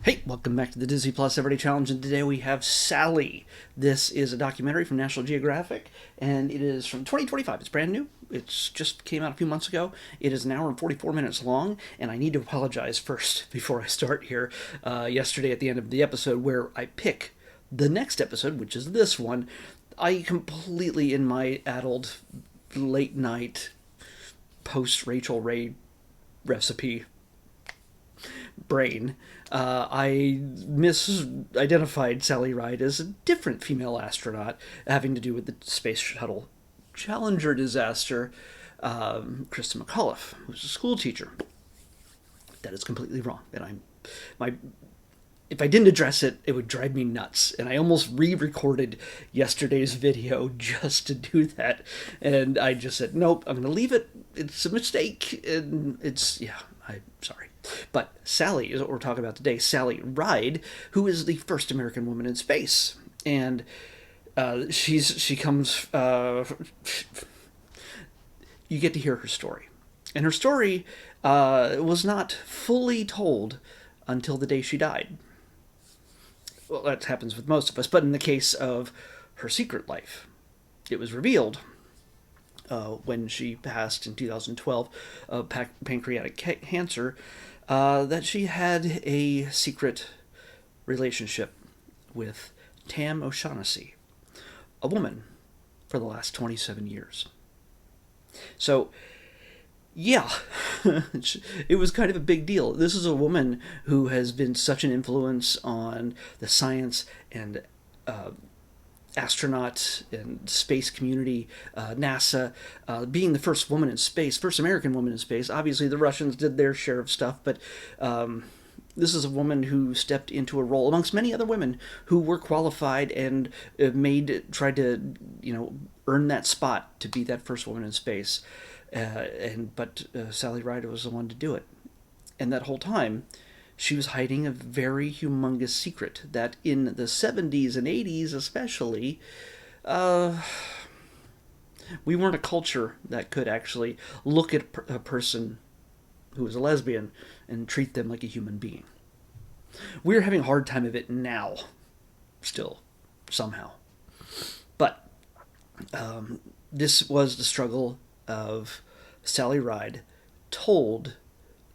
Hey, welcome back to the Disney Plus Everyday Challenge, and today we have Sally. This is a documentary from National Geographic, and it is from 2025. It's brand new. It's just came out a few months ago. It is an hour and 44 minutes long, and I need to apologize first before I start here. Yesterday at the end of the episode where I pick the next episode, which is this one, I completely, in my addled late night post Rachel Ray recipe brain, I misidentified Sally Ride as a different female astronaut having to do with the Space Shuttle Challenger disaster, Krista McAuliffe, who's a school teacher. That is completely wrong, and my if I didn't address it, it would drive me nuts. And I almost re-recorded yesterday's video just to do that. And I just said, nope, I'm going to leave it. It's a mistake. And I'm sorry. But Sally is what we're talking about today. Sally Ride, who is the first American woman in space. And she comes, you get to hear her story. And her story was not fully told until the day she died. Well, that happens with most of us, but in the case of her secret life, it was revealed when she passed in 2012 of pancreatic cancer that she had a secret relationship with Tam O'Shaughnessy, a woman for the last 27 years. So, yeah, it was kind of a big deal. This is a woman who has been such an influence on the science and astronaut and space community, NASA, being the first woman in space, first American woman in space. Obviously, the Russians did their share of stuff, but this is a woman who stepped into a role amongst many other women who were qualified and tried to, earn that spot to be that first woman in space. But Sally Ride was the one to do it. And that whole time, she was hiding a very humongous secret that in the 70s and 80s especially, we weren't a culture that could actually look at a person who was a lesbian and treat them like a human being. We're having a hard time of it now, still, somehow. But this was the struggle of Sally Ride, told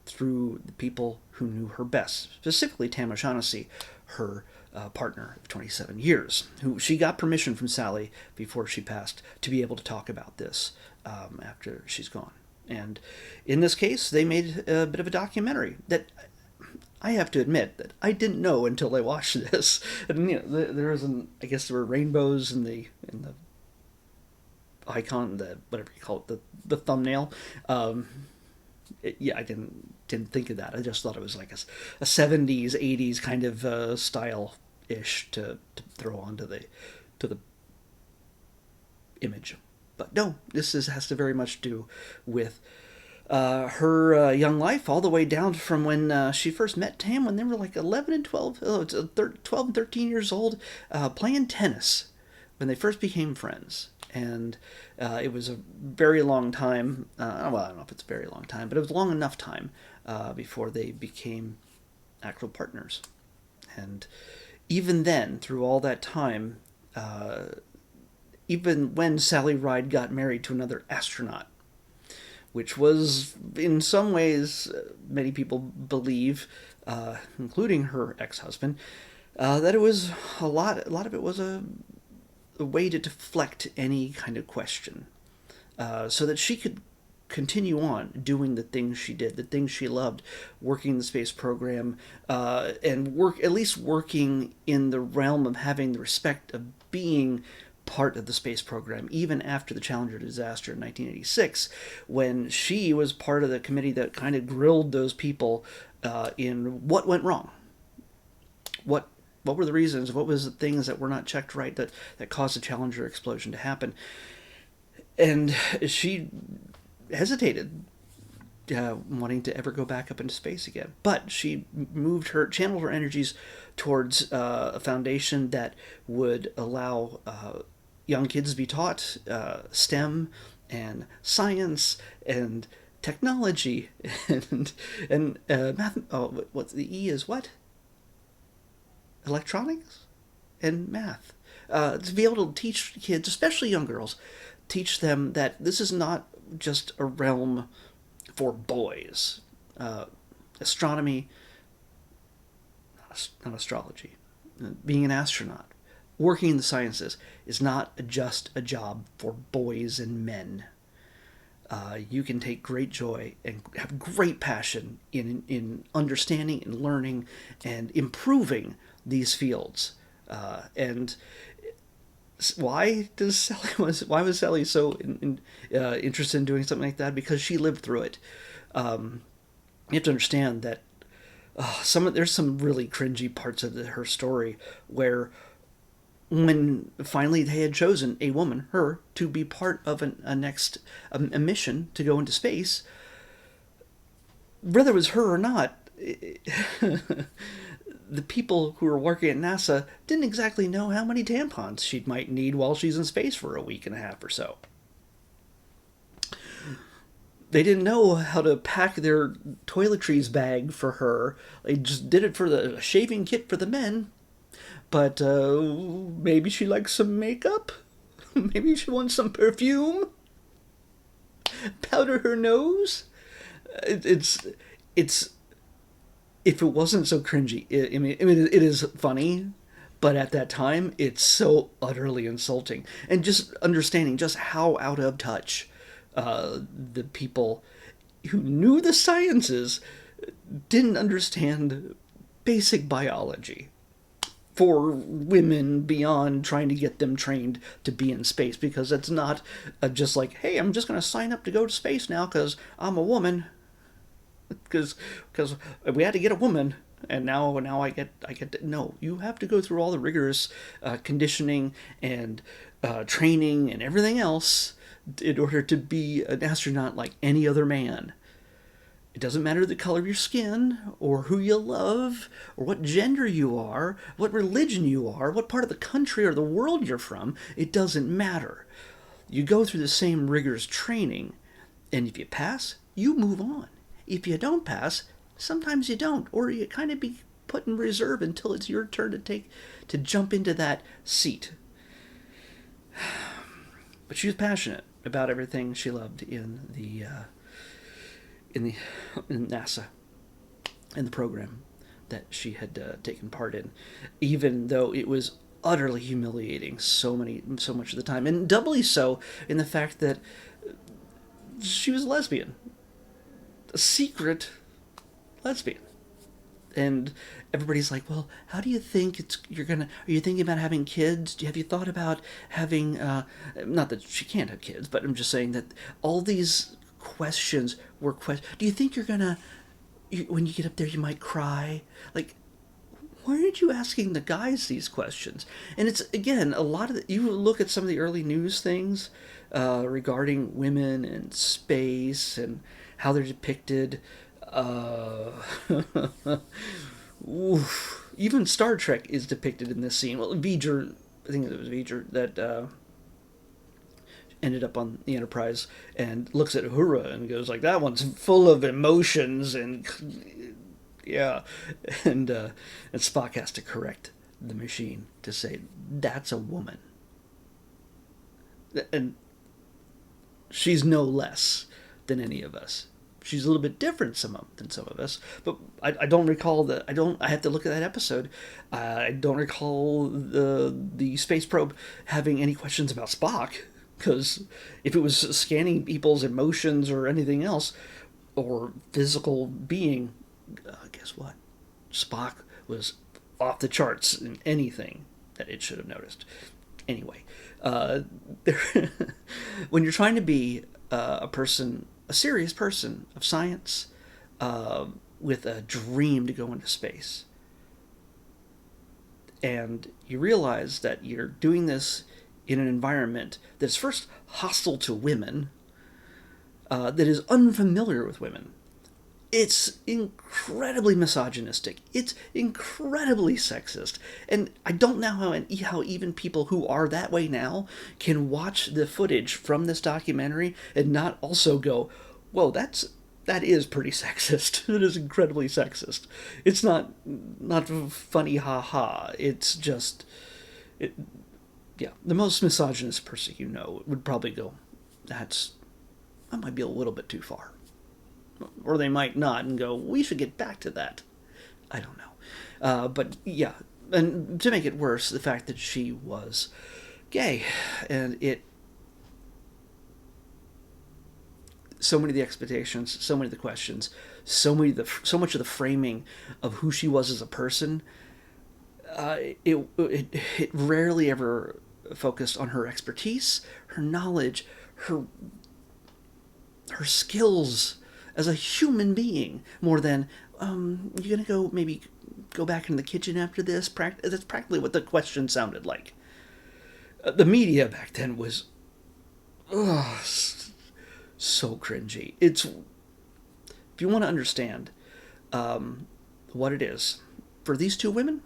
through the people who knew her best, specifically Tam O'Shaughnessy, her partner of 27 years, who she got permission from Sally before she passed to be able to talk about this after she's gone. And in this case, they made a bit of a documentary that I have to admit that I didn't know until I watched this. And there was I guess there were rainbows in the icon, the whatever you call it, the thumbnail. I didn't think of that. I just thought it was like a 70s 80s kind of style ish to throw onto the image. But no, this has to very much do with her young life, all the way down from when she first met Tam when they were like 11 and 12, 12 and 13 years old, playing tennis when they first became friends. And it was a very long time, well, I don't know if it's a very long time, but it was long enough time before they became actual partners. And even then, through all that time, even when Sally Ride got married to another astronaut, which was, in some ways, many people believe, including her ex-husband, that it was a lot of it was a way to deflect any kind of question, so that she could continue on doing the things she did, the things she loved, working the space program, and working in the realm of having the respect of being part of the space program, even after the Challenger disaster in 1986, when she was part of the committee that kind of grilled those people in what went wrong. What were the reasons? What was the things that were not checked right that caused the Challenger explosion to happen? And she hesitated, wanting to ever go back up into space again. But she channeled her energies towards a foundation that would allow young kids to be taught STEM and science and technology and math. Oh, what's the E is what? electronics and math. To be able to teach kids, especially young girls, teach them that this is not just a realm for boys. Astronomy, not astrology. Being an astronaut, working in the sciences is not just a job for boys and men. You can take great joy and have great passion in understanding and learning and improving these fields. And why was Sally so interested in doing something like that? Because she lived through it. You have to understand that there's some really cringy parts of her story where when finally they had chosen a woman, her, to be part of a mission to go into space, whether it was her or not, the people who were working at NASA didn't exactly know how many tampons she might need while she's in space for a week and a half or so. They didn't know how to pack their toiletries bag for her. They just did it for the shaving kit for the men. But maybe she likes some makeup? Maybe she wants some perfume? Powder her nose? It's if it wasn't so cringy, it is funny, but at that time, it's so utterly insulting. And just understanding just how out of touch the people who knew the sciences didn't understand basic biology for women beyond trying to get them trained to be in space, because it's not just like, hey, I'm just going to sign up to go to space now because I'm a woman, because we had to get a woman, and now I get to, no, you have to go through all the rigorous conditioning and training and everything else in order to be an astronaut like any other man. It doesn't matter the color of your skin, or who you love, or what gender you are, what religion you are, what part of the country or the world you're from. It doesn't matter. You go through the same rigorous training, and if you pass, you move on. If you don't pass, sometimes you don't, or you kind of be put in reserve until it's your turn to jump into that seat. But she was passionate about everything she loved in NASA, in the program that she had taken part in, even though it was utterly humiliating so much of the time, and doubly so in the fact that she was a lesbian, a secret lesbian. And everybody's like, well, how do you think are you thinking about having kids? Have you thought about having, not that she can't have kids, but I'm just saying that all these questions were do you think when you get up there, you might cry? Like, why aren't you asking the guys these questions? And it's, again, a lot of you look at some of the early news things regarding women and space and how they're depicted. Even Star Trek is depicted in this scene. Well, V'ger, I think it was V'ger that ended up on the Enterprise and looks at Uhura and goes like, that one's full of emotions, and yeah, and Spock has to correct the machine to say, that's a woman. And she's no less than any of us. She's a little bit different than some of us, but I don't recall that. I have to look at that episode. I don't recall the space probe having any questions about Spock, because if it was scanning people's emotions or anything else, or physical being, guess what? Spock was off the charts in anything that it should have noticed. Anyway, when you're trying to be a serious person of science, with a dream to go into space, and you realize that you're doing this in an environment that's first hostile to women, that is unfamiliar with women. It's incredibly misogynistic. It's incredibly sexist. And I don't know how even people who are that way now can watch the footage from this documentary and not also go, whoa, that's that is pretty sexist. It is incredibly sexist. It's not funny, ha ha. It's just, it, yeah. The most misogynist person you know would probably go, that might be a little bit too far, or they might not and go, we should get back to that. I don't know, but yeah. And to make it worse, the fact that she was gay, and so many of the expectations, so many of the questions, so much of the framing of who she was as a person. It rarely ever focused on her expertise, her knowledge, her skills as a human being, more than you're gonna go back in the kitchen after this. That's practically what the question sounded like. The media back then was, ugh, so cringy. If you want to understand what it is for these two women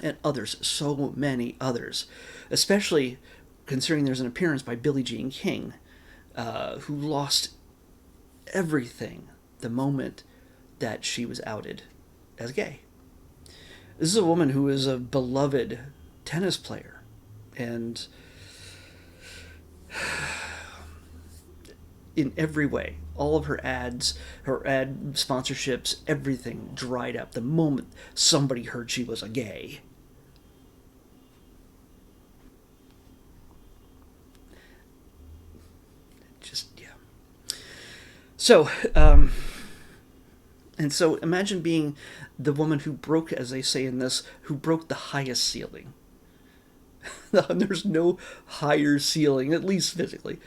and others, so many others, especially considering there's an appearance by Billie Jean King, who lost everything the moment that she was outed as gay. This is a woman who is a beloved tennis player, and in every way, all of her ads, her ad sponsorships, everything dried up the moment somebody heard she was a gay. Just, yeah. So, and so imagine being the woman who broke, as they say in this, who broke the highest ceiling. There's no higher ceiling, at least physically,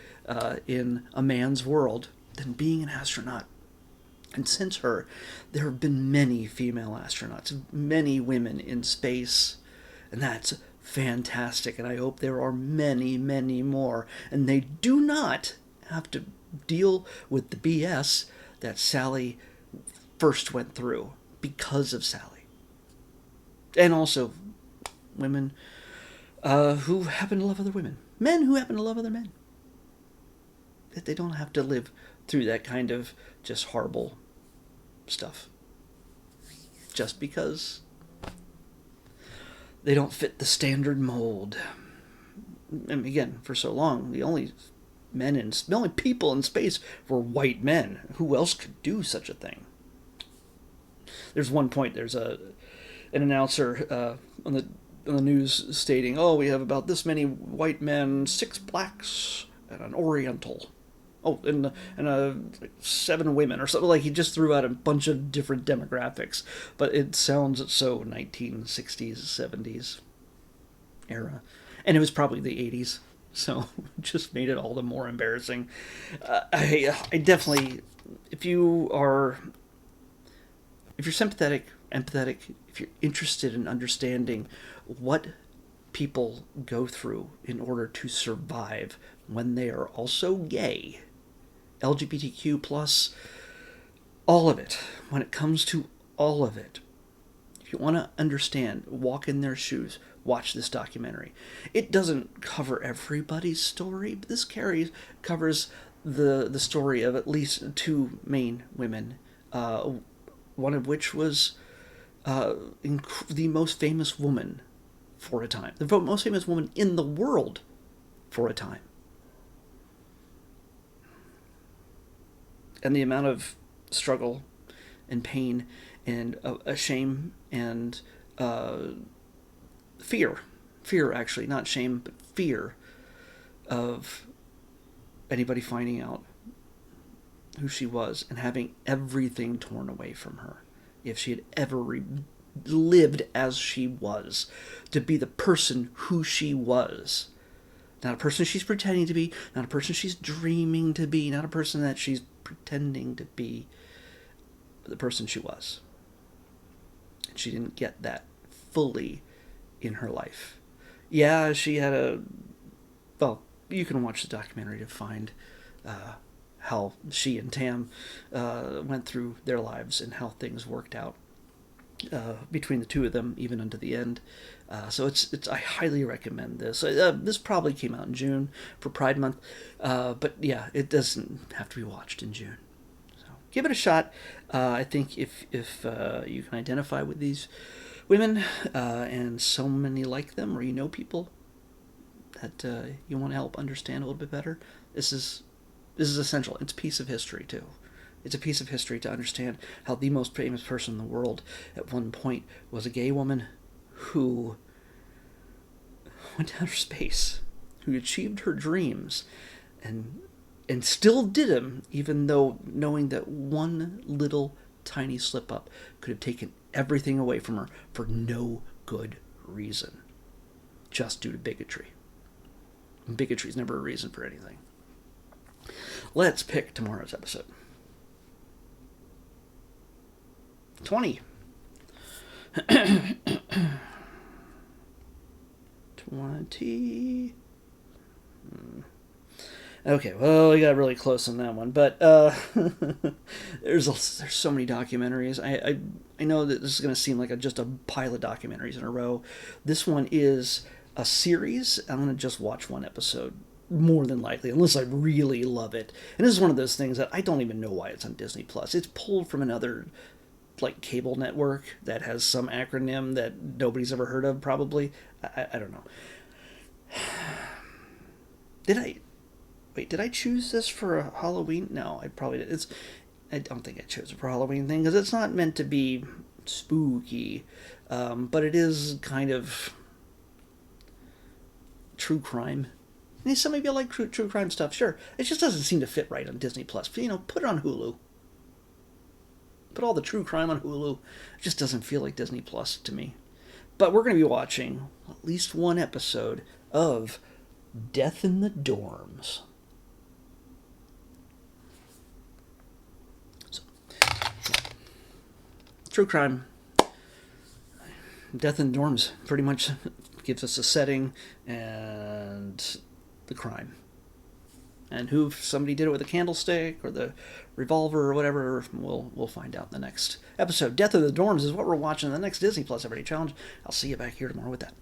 in a man's world than being an astronaut. And since her, there have been many female astronauts, many women in space, and that's fantastic. And I hope there are many, many more. And they do not have to deal with the BS that Sally first went through because of Sally. And also women who happen to love other women. Men who happen to love other men. That they don't have to live through that kind of just horrible stuff. Just because they don't fit the standard mold. And again, for so long, the only people in space were white men. Who else could do such a thing? There's one point, there's an announcer on the news stating, oh, we have about this many white men, 6 blacks, and an oriental. Oh, and 7 women or something. Like, he just threw out a bunch of different demographics. But it sounds so 1960s, 70s era. And it was probably the 80s. So just made it all the more embarrassing. I definitely, if you're sympathetic, empathetic, if you're interested in understanding what people go through in order to survive when they are also gay, LGBTQ plus, all of it, when it comes to all of it, if you want to understand, walk in their shoes, watch this documentary. It doesn't cover everybody's story, but this covers the story of at least 2 main women, one of which was the most famous woman for a time. The most famous woman in the world for a time. And the amount of struggle and pain and shame and fear actually, not shame, but fear of anybody finding out who she was and having everything torn away from her. If she had ever lived as she was, to be the person who she was. Not a person she's pretending to be, not a person she's dreaming to be, not a person that she's pretending to be, but the person she was. And she didn't get that fully in her life. Yeah, she had well, you can watch the documentary to find how she and Tam went through their lives and how things worked out between the two of them, even unto the end. So it's I highly recommend this. This probably came out in June for Pride Month, but yeah, it doesn't have to be watched in June. So give it a shot. I think if you can identify with these women, and so many like them, or you know people that you want to help understand a little bit better, this is essential. It's a piece of history too. It's a piece of history to understand how the most famous person in the world at one point was a gay woman who went to outer space, who achieved her dreams, and still did them, even though knowing that one little tiny slip up could have taken everything away from her for no good reason, just due to bigotry. And bigotry is never a reason for anything. Let's pick tomorrow's episode. 20. 20. Okay, well, we got really close on that one, but there's so many documentaries. I know that this is going to seem like just a pile of documentaries in a row. This one is a series. I'm going to just watch one episode, more than likely, unless I really love it. And this is one of those things that I don't even know why it's on Disney Plus. It's pulled from another cable network that has some acronym that nobody's ever heard of, probably. I don't know. Did I choose this for a Halloween? No, I probably did. I don't think I chose it for a Halloween thing, because it's not meant to be spooky, but it is kind of true crime. And some of you like true crime stuff, sure. It just doesn't seem to fit right on Disney Plus. Put it on Hulu. Put all the true crime on Hulu. It just doesn't feel like Disney Plus to me. But we're going to be watching at least one episode of Death in the Dorms. So, yeah. True crime. Death in the Dorms pretty much gives us a setting and the crime. And who somebody did it with a candlestick or the revolver or whatever, we'll find out in the next episode. Death of the Dorms is what we're watching in the next Disney Plus Everyday Challenge. I'll see you back here tomorrow with that.